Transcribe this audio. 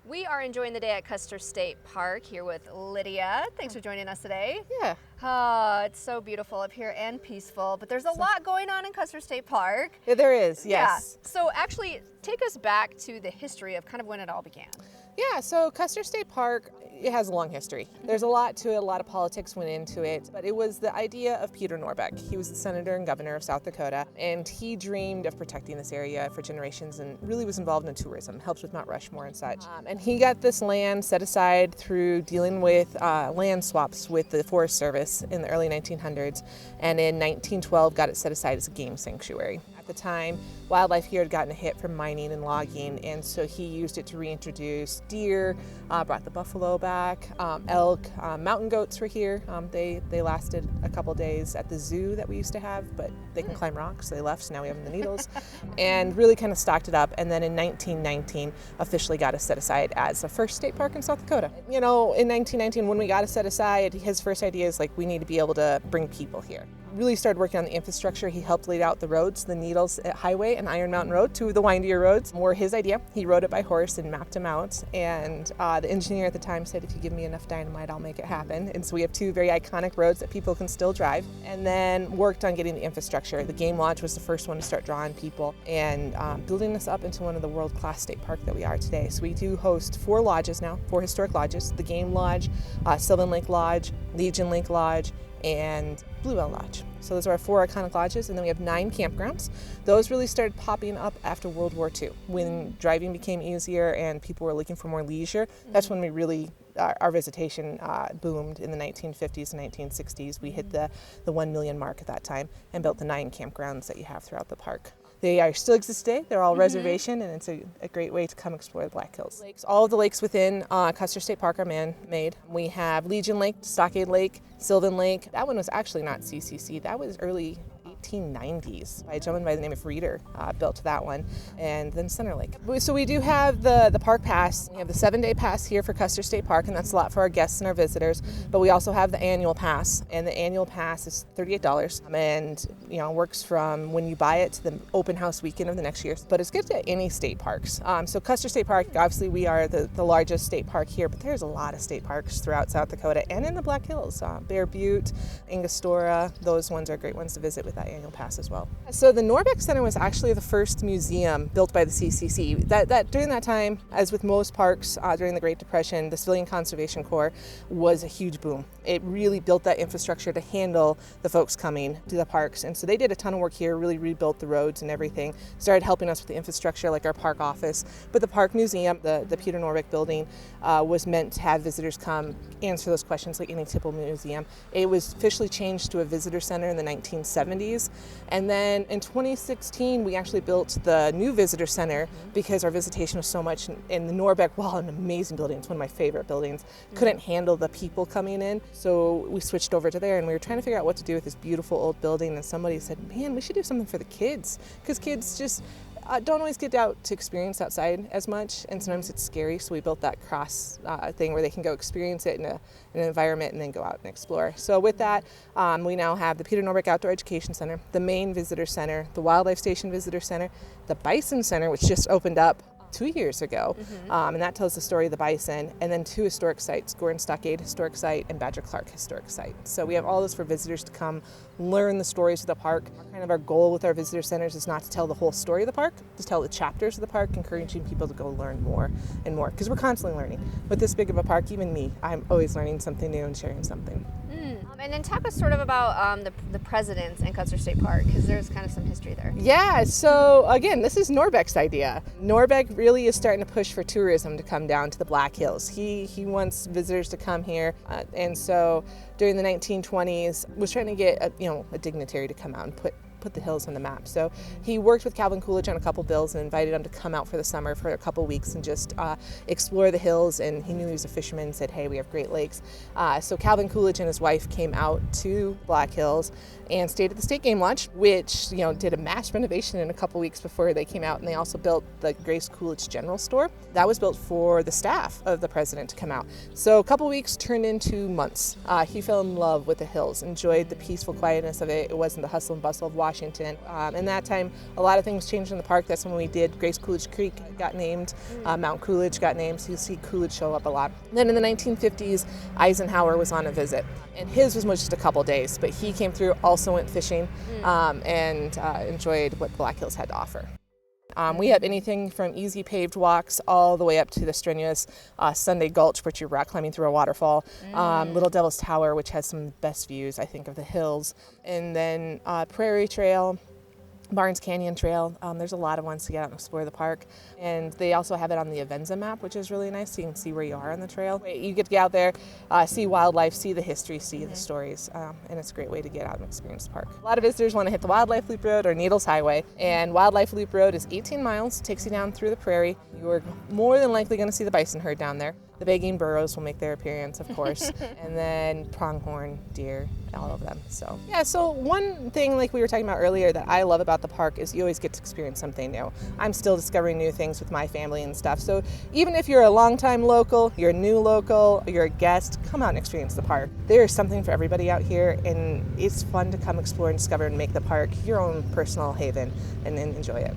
We are enjoying the day at Custer State Park here with Lydia. Thanks for joining us today. Yeah. It's so beautiful up here and peaceful, but there's a lot going on in Custer State Park. Yeah, there is, yes. Yeah. So actually, take us back to the history of kind of when it all began. Yeah, so Custer State Park, it has a long history. There's a lot to it, a lot of politics went into it, but it was the idea of Peter Norbeck. He was the senator and governor of South Dakota, and he dreamed of protecting this area for generations and really was involved in tourism, helped with Mount Rushmore and such. And he got this land set aside through dealing with land swaps with the Forest Service in the early 1900s, and in 1912 got it set aside as a game sanctuary. At the time, wildlife here had gotten a hit from mining and logging, and so he used it to reintroduce deer, brought the buffalo back, elk, mountain goats were here. They lasted a couple days at the zoo that we used to have, but they can climb rocks, so they left, so now we have them in the Needles, and really kind of stocked it up, and then in 1919 officially got it set aside as the first state park in South Dakota. You know, in 1919 when we got it set aside, his first idea is like, we need to be able to bring people here. Really started working on the infrastructure. He helped lay out the roads, the Needles Highway and Iron Mountain Road, two of the windier roads, were his idea. He rode it by horse and mapped them out, and the engineer at the time said, if you give me enough dynamite, I'll make it happen. And so we have two very iconic roads that people can still drive, and then worked on getting the infrastructure. The game lodge was the first one to start drawing people and building us up into one of the world-class state park that we are today. So we do host 4 lodges now, 4 historic lodges: the Game Lodge, Sylvan Lake Lodge, Legion Lake Lodge, and Bluebell Lodge. So those are our 4 iconic lodges, and then we have 9 campgrounds. Those really started popping up after World War II, when driving became easier and people were looking for more leisure. That's when we really, our visitation boomed in the 1950s and 1960s. We hit the 1 million mark at that time and built the 9 campgrounds that you have throughout the park. They are still exist today. They're all reservation, and it's a great way to come explore the Black Hills. Lakes, all of the lakes within Custer State Park are man-made. We have Legion Lake, Stockade Lake, Sylvan Lake. That one was actually not CCC. That was early 1890s by a gentleman by the name of Reeder, built that one, and then Center Lake. So we do have the park pass. We have the 7-day pass here for Custer State Park, and that's a lot for our guests and our visitors, but we also have the annual pass, and the annual pass is $38, and works from when you buy it to the open house weekend of the next year, but it's good to any state parks. So Custer State Park, obviously we are the largest state park here, but there's a lot of state parks throughout South Dakota and in the Black Hills. Bear Butte, Angostura, those ones are great ones to visit with that annual pass as well. So the Norbeck Center was actually the first museum built by the CCC. That during that time, as with most parks during the Great Depression, the Civilian Conservation Corps was a huge boom. It really built that infrastructure to handle the folks coming to the parks, and so they did a ton of work here, really rebuilt the roads and everything, started helping us with the infrastructure like our park office. But the park museum, the Peter Norbeck building, was meant to have visitors come answer those questions like any typical museum. It was officially changed to a visitor center in the 1970s. And then in 2016, we actually built the new visitor center because our visitation was so much, and the Norbeck, while an amazing building, it's one of my favorite buildings, couldn't handle the people coming in. So we switched over to there, and we were trying to figure out what to do with this beautiful old building, and somebody said, man, we should do something for the kids, because kids just don't always get out to experience outside as much, and sometimes it's scary, so we built that cross thing where they can go experience it in an environment and then go out and explore. So with that, we now have the Peter Norbeck Outdoor Education Center, the main visitor center, the Wildlife Station Visitor Center, the Bison Center, which just opened up 2 years ago, and that tells the story of the bison, and then 2 historic sites, Gordon Stockade Historic Site and Badger Clark Historic Site. So we have all this for visitors to come learn the stories of the park. Kind of our goal with our visitor centers is not to tell the whole story of the park, to tell the chapters of the park, encouraging people to go learn more and more, because we're constantly learning. With this big of a park, even me, I'm always learning something new and sharing something. And then talk us sort of about the presidents in Custer State Park, because there's kind of some history there. Yeah, so again, this is Norbeck's idea. Norbeck really is starting to push for tourism to come down to the Black Hills. He wants visitors to come here, and so during the 1920s was trying to get a dignitary to come out and put the hills on the map. So he worked with Calvin Coolidge on a couple bills and invited him to come out for the summer for a couple weeks and just explore the hills, and he knew he was a fisherman and said, hey, we have Great Lakes. So Calvin Coolidge and his wife came out to Black Hills and stayed at the State Game Lodge, which did a mass renovation in a couple weeks before they came out, and they also built the Grace Coolidge General Store. That was built for the staff of the president to come out. So a couple weeks turned into months. He fell in love with the hills, enjoyed the peaceful quietness of it. It wasn't the hustle and bustle of Washington. In that time, a lot of things changed in the park. That's when we did. Grace Coolidge Creek got named, Mount Coolidge got named, so you'll see Coolidge show up a lot. Then in the 1950s, Eisenhower was on a visit, and his was just a couple days, but he came through, also went fishing, and enjoyed what Black Hills had to offer. We have anything from easy paved walks all the way up to the strenuous Sunday Gulch, which you're rock climbing through a waterfall, Little Devil's Tower, which has some of the best views, I think, of the hills, and then Prairie Trail, Barnes Canyon Trail. There's a lot of ones to get out and explore the park. And they also have it on the Avenza map, which is really nice, so you can see where you are on the trail. You get to get out there, see wildlife, see the history, see the stories, and it's a great way to get out and experience the park. A lot of visitors want to hit the Wildlife Loop Road or Needles Highway, and Wildlife Loop Road is 18 miles, takes you down through the prairie. You're more than likely going to see the bison herd down there. The begging burros will make their appearance, of course, and then pronghorn, deer, all of them. So yeah, so one thing like we were talking about earlier that I love about the park is you always get to experience something new. I'm still discovering new things with my family and stuff. So even if you're a longtime local, you're a new local, you're a guest, come out and experience the park. There is something for everybody out here, and it's fun to come explore and discover and make the park your own personal haven and then enjoy it.